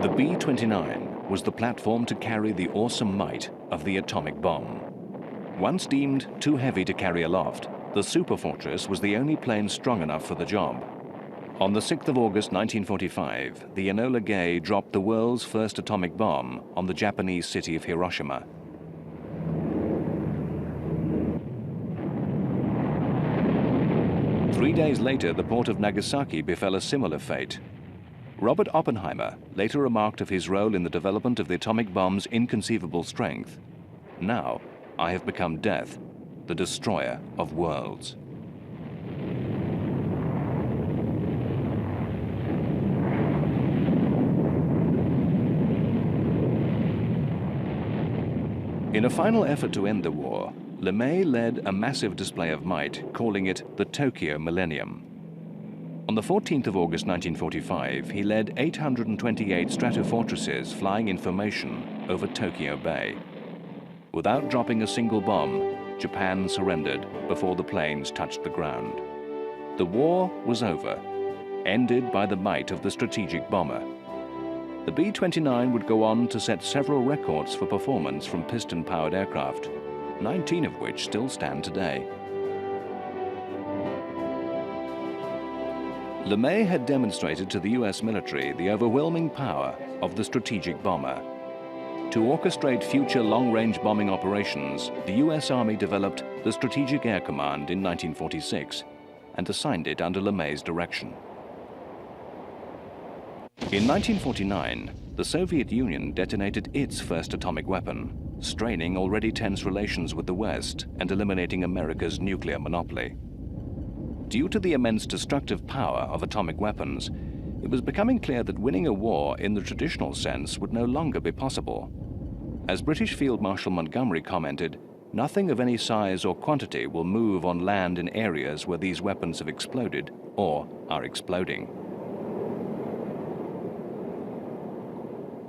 The B-29 was the platform to carry the awesome might of the atomic bomb. Once deemed too heavy to carry aloft, the Superfortress was the only plane strong enough for the job. On the 6th of August 1945, the Enola Gay dropped the world's first atomic bomb on the Japanese city of Hiroshima. Three days later, the port of Nagasaki befell a similar fate. Robert Oppenheimer later remarked of his role in the development of the atomic bomb's inconceivable strength. "Now, I have become death, the destroyer of worlds." In a final effort to end the war, LeMay led a massive display of might, calling it the Tokyo Millennium. On the 14th of August 1945, he led 828 stratofortresses flying in formation over Tokyo Bay. Without dropping a single bomb, Japan surrendered before the planes touched the ground. The war was over, ended by the might of the strategic bomber. The B-29 would go on to set several records for performance from piston-powered aircraft, 19 of which still stand today. LeMay had demonstrated to the US military the overwhelming power of the strategic bomber. To orchestrate future long-range bombing operations, the US Army developed the Strategic Air Command in 1946 and assigned it under LeMay's direction. In 1949, the Soviet Union detonated its first atomic weapon, straining already tense relations with the West and eliminating America's nuclear monopoly. Due to the immense destructive power of atomic weapons, it was becoming clear that winning a war in the traditional sense would no longer be possible. As British Field Marshal Montgomery commented, "Nothing of any size or quantity will move on land in areas where these weapons have exploded or are exploding."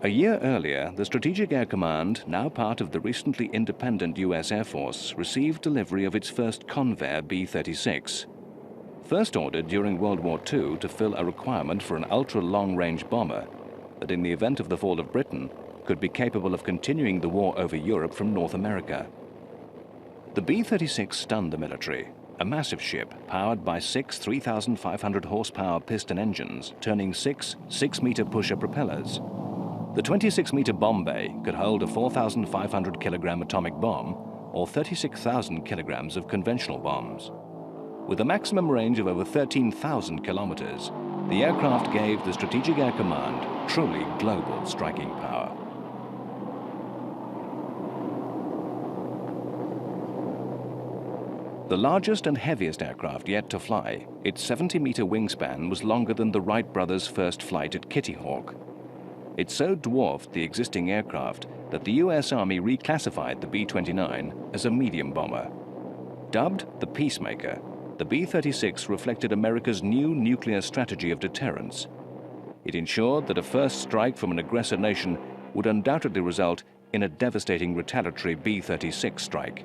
A year earlier, the Strategic Air Command, now part of the recently independent US Air Force, received delivery of its first Convair B-36. First ordered during World War II to fill a requirement for an ultra-long-range bomber that, in the event of the fall of Britain, could be capable of continuing the war over Europe from North America. The B-36 stunned the military, a massive ship powered by 6 3,500 horsepower piston engines, turning 6 6-meter pusher propellers. The 26-meter bomb bay could hold a 4,500 kilogram atomic bomb or 36,000 kilograms of conventional bombs. With a maximum range of over 13,000 kilometers, the aircraft gave the Strategic Air Command truly global striking power. The largest and heaviest aircraft yet to fly, its 70-meter wingspan was longer than the Wright brothers' first flight at Kitty Hawk. It so dwarfed the existing aircraft that the US Army reclassified the B-29 as a medium bomber. Dubbed the Peacemaker, the B-36 reflected America's new nuclear strategy of deterrence. It ensured that a first strike from an aggressor nation would undoubtedly result in a devastating retaliatory B-36 strike.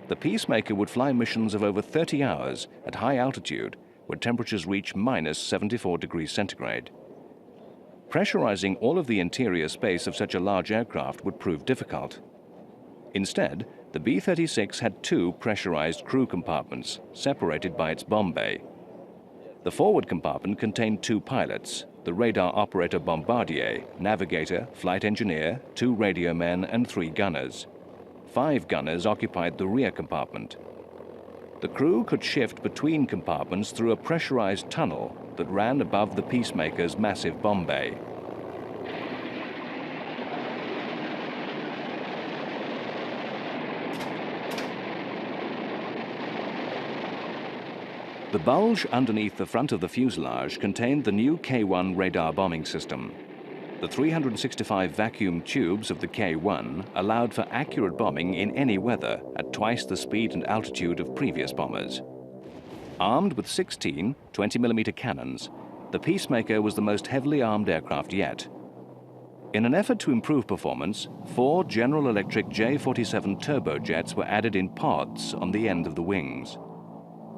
The Peacemaker would fly missions of over 30 hours at high altitude where temperatures reach minus 74 degrees centigrade. Pressurizing all of the interior space of such a large aircraft would prove difficult. Instead, the B-36 had 2 pressurized crew compartments separated by its bomb bay. The forward compartment contained 2 pilots, the radar operator bombardier, navigator, flight engineer, 2 radio men, and 3 gunners. 5 gunners occupied the rear compartment. The crew could shift between compartments through a pressurized tunnel that ran above the Peacemaker's massive bomb bay. The bulge underneath the front of the fuselage contained the new K-1 radar bombing system. The 365 vacuum tubes of the K-1 allowed for accurate bombing in any weather at twice the speed and altitude of previous bombers. Armed with 16 20mm cannons, the Peacemaker was the most heavily armed aircraft yet. In an effort to improve performance, 4 General Electric J-47 turbojets were added in pods on the end of the wings.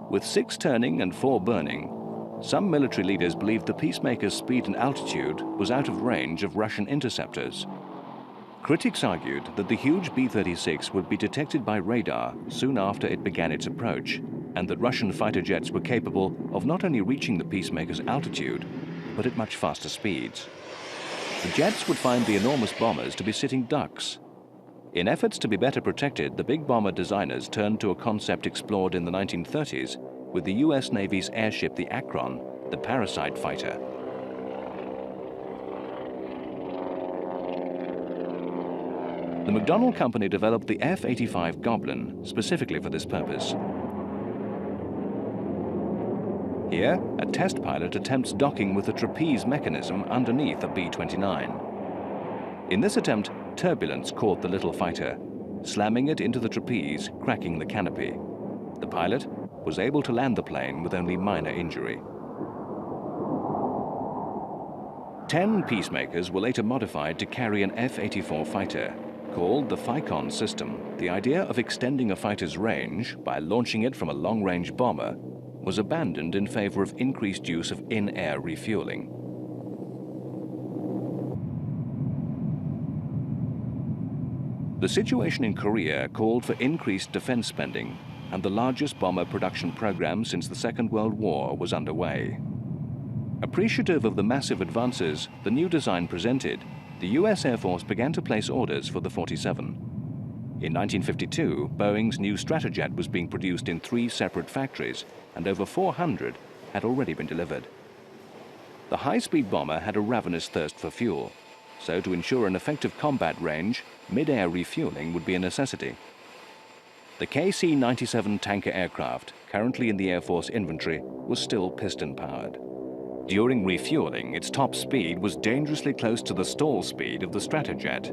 With 6 turning and 4 burning, Some military leaders believed the Peacemaker's speed and altitude was out of range of Russian interceptors. Critics argued that the huge B-36 would be detected by radar soon after it began its approach, and that Russian fighter jets were capable of not only reaching the Peacemaker's altitude, but at much faster speeds. The jets would find the enormous bombers to be sitting ducks. In efforts to be better protected, the big bomber designers turned to a concept explored in the 1930s with the US Navy's airship the Akron, the parasite fighter. The McDonnell Company developed the F-85 Goblin specifically for this purpose. Here, a test pilot attempts docking with a trapeze mechanism underneath a B-29. In this attempt, turbulence caught the little fighter, slamming it into the trapeze, cracking the canopy. The pilot was able to land the plane with only minor injury. 10 Peacemakers were later modified to carry an F-84 fighter. Called the FICON system, the idea of extending a fighter's range by launching it from a long-range bomber was abandoned in favor of increased use of in-air refueling. The situation in Korea called for increased defense spending, and the largest bomber production program since the Second World War was underway. Appreciative of the massive advances the new design presented, the US Air Force began to place orders for the 47. In 1952, Boeing's new Stratojet was being produced in 3 separate factories, and over 400 had already been delivered. The high-speed bomber had a ravenous thirst for fuel, so to ensure an effective combat range, mid-air refueling would be a necessity. The KC-97 tanker aircraft, currently in the Air Force inventory, was still piston-powered. During refueling, its top speed was dangerously close to the stall speed of the Stratojet.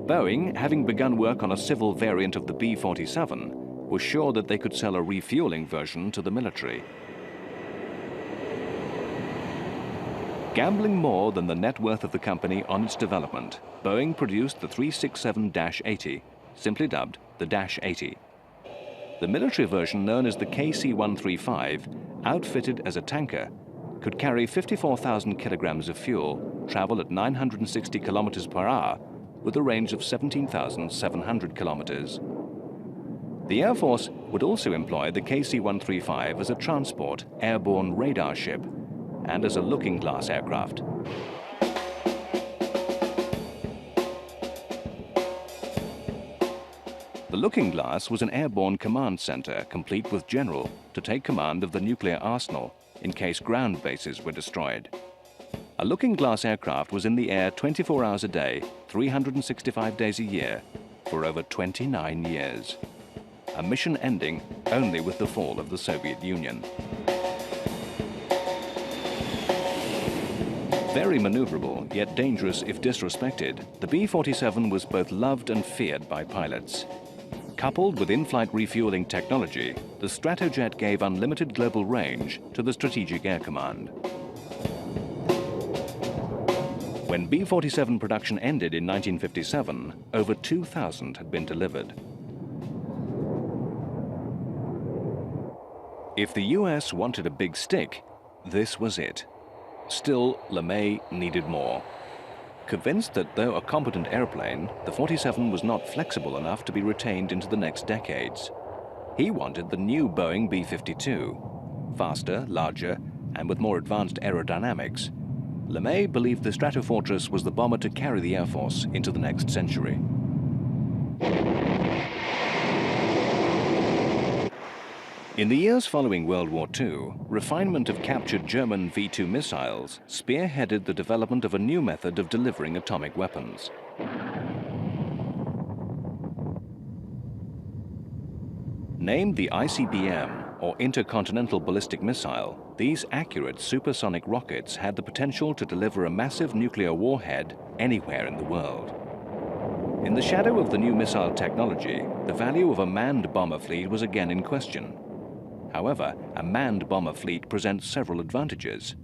Boeing, having begun work on a civil variant of the B-47, was sure that they could sell a refueling version to the military. Gambling more than the net worth of the company on its development, Boeing produced the 367-80, simply dubbed the Dash 80. The military version, known as the KC-135, outfitted as a tanker, could carry 54,000 kilograms of fuel, travel at 960 kilometers per hour, with a range of 17,700 kilometers. The Air Force would also employ the KC-135 as a transport, airborne radar ship, and as a looking glass aircraft. The Looking Glass was an airborne command center, complete with general, to take command of the nuclear arsenal in case ground bases were destroyed. A Looking Glass aircraft was in the air 24 hours a day, 365 days a year, for over 29 years. A mission ending only with the fall of the Soviet Union. Very maneuverable, yet dangerous if disrespected, the B-47 was both loved and feared by pilots. Coupled with in-flight refueling technology, the Stratojet gave unlimited global range to the Strategic Air Command. When B-47 production ended in 1957, over 2,000 had been delivered. If the US wanted a big stick, this was it. Still, LeMay needed more. Convinced that though a competent airplane, the 47 was not flexible enough to be retained into the next decades. He wanted the new Boeing B-52. Faster, larger, and with more advanced aerodynamics, LeMay believed the Stratofortress was the bomber to carry the Air Force into the next century. In the years following World War II, refinement of captured German V-2 missiles spearheaded the development of a new method of delivering atomic weapons. Named the ICBM, or Intercontinental Ballistic Missile, these accurate supersonic rockets had the potential to deliver a massive nuclear warhead anywhere in the world. In the shadow of the new missile technology, the value of a manned bomber fleet was again in question. However, a manned bomber fleet presents several advantages.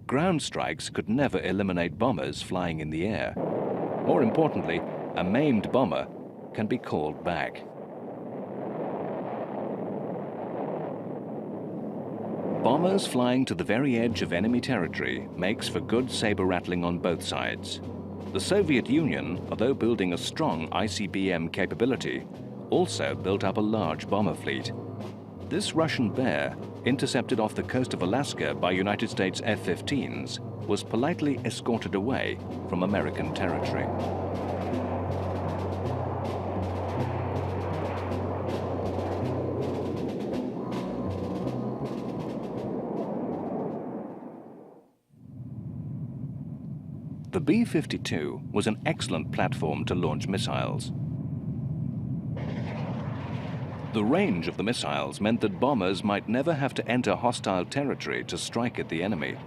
Ground strikes could never eliminate bombers flying in the air. More importantly, a maimed bomber can be called back. Bombers flying to the very edge of enemy territory makes for good saber rattling on both sides. The Soviet Union, although building a strong ICBM capability, also built up a large bomber fleet. This Russian Bear, intercepted off the coast of Alaska by United States F-15s, was politely escorted away from American territory. The B-52 was an excellent platform to launch missiles. The range of the missiles meant that bombers might never have to enter hostile territory to strike at the enemy.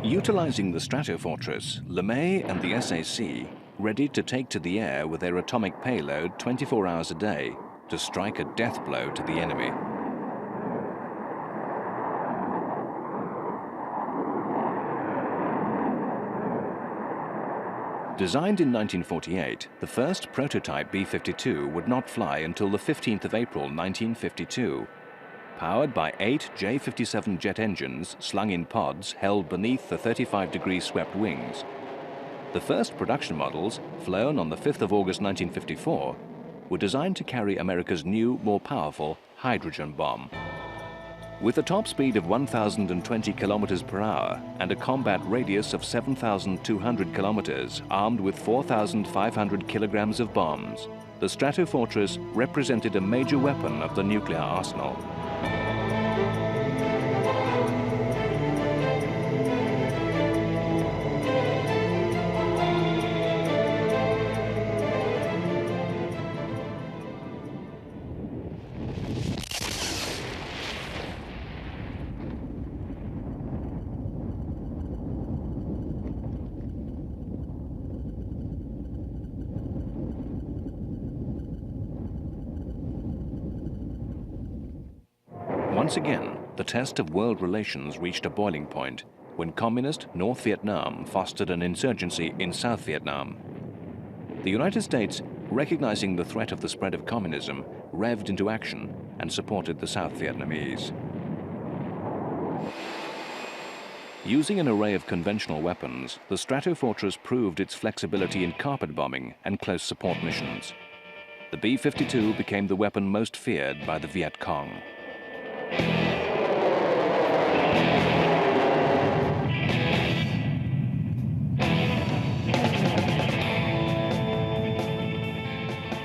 Utilizing the Stratofortress, LeMay and the SAC readied to take to the air with their atomic payload 24 hours a day to strike a death blow to the enemy. Designed in 1948, the first prototype B-52 would not fly until the 15th of April 1952. Powered by 8 J-57 jet engines slung in pods held beneath the 35-degree swept wings. The first production models, flown on the 5th of August 1954, were designed to carry America's new, more powerful hydrogen bomb. With a top speed of 1,020 kilometers per hour and a combat radius of 7,200 kilometers, armed with 4,500 kilograms of bombs, the Stratofortress represented a major weapon of the nuclear arsenal. Once again, the test of world relations reached a boiling point when communist North Vietnam fostered an insurgency in South Vietnam. The United States, recognizing the threat of the spread of communism, revved into action and supported the South Vietnamese. Using an array of conventional weapons, the Stratofortress proved its flexibility in carpet bombing and close support missions. The B-52 became the weapon most feared by the Viet Cong.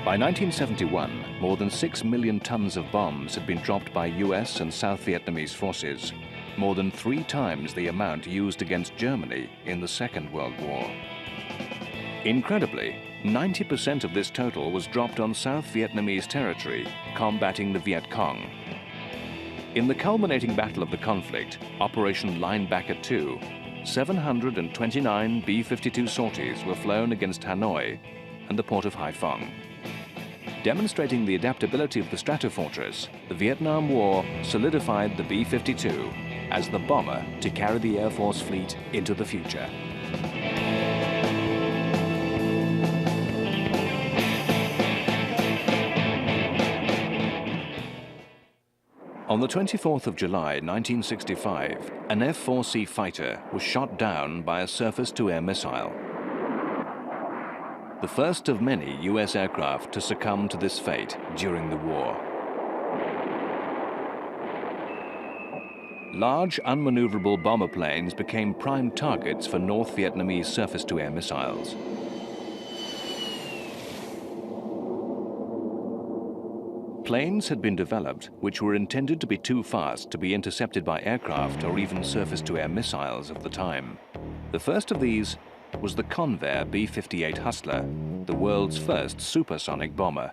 By 1971, more than 6 million tons of bombs had been dropped by US and South Vietnamese forces, more than 3 times the amount used against Germany in the Second World War. Incredibly, 90% of this total was dropped on South Vietnamese territory, combating the Viet Cong. In the culminating battle of the conflict, Operation Linebacker II, 729 B-52 sorties were flown against Hanoi and the port of Haiphong. Demonstrating the adaptability of the Stratofortress, the Vietnam War solidified the B-52 as the bomber to carry the Air Force fleet into the future. On the 24th of July 1965, an F-4C fighter was shot down by a surface-to-air missile. The first of many US aircraft to succumb to this fate during the war. Large, unmaneuverable bomber planes became prime targets for North Vietnamese surface-to-air missiles. Planes had been developed which were intended to be too fast to be intercepted by aircraft or even surface-to-air missiles of the time. The first of these was the Convair B-58 Hustler, the world's first supersonic bomber,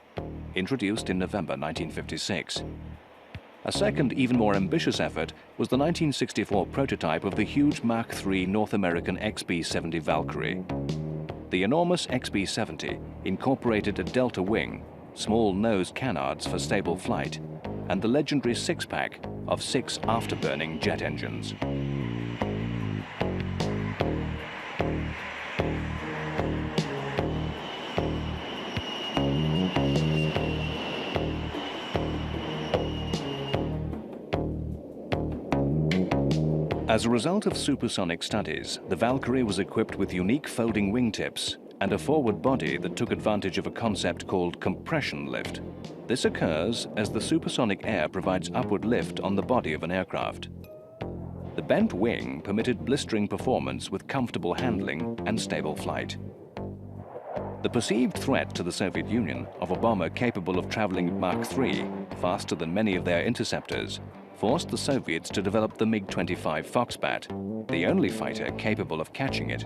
introduced in November 1956. A second, even more ambitious effort was the 1964 prototype of the huge Mach 3 North American XB-70 Valkyrie. The enormous XB-70 incorporated a delta wing, small nose canards for stable flight, and the legendary six-pack of 6 afterburning jet engines. As a result of supersonic studies, the Valkyrie was equipped with unique folding wingtips and a forward body that took advantage of a concept called compression lift. This occurs as the supersonic air provides upward lift on the body of an aircraft. The bent wing permitted blistering performance with comfortable handling and stable flight. The perceived threat to the Soviet Union of a bomber capable of traveling at Mach 3, faster than many of their interceptors, forced the Soviets to develop the MiG-25 Foxbat, the only fighter capable of catching it.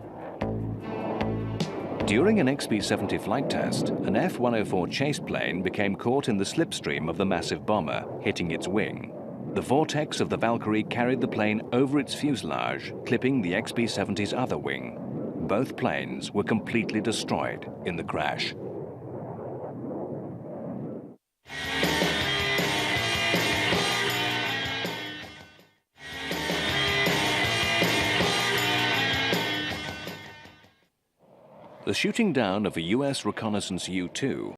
During an XB-70 flight test, an F-104 chase plane became caught in the slipstream of the massive bomber, hitting its wing. The vortex of the Valkyrie carried the plane over its fuselage, clipping the XB-70's other wing. Both planes were completely destroyed in the crash. The shooting down of a US reconnaissance U-2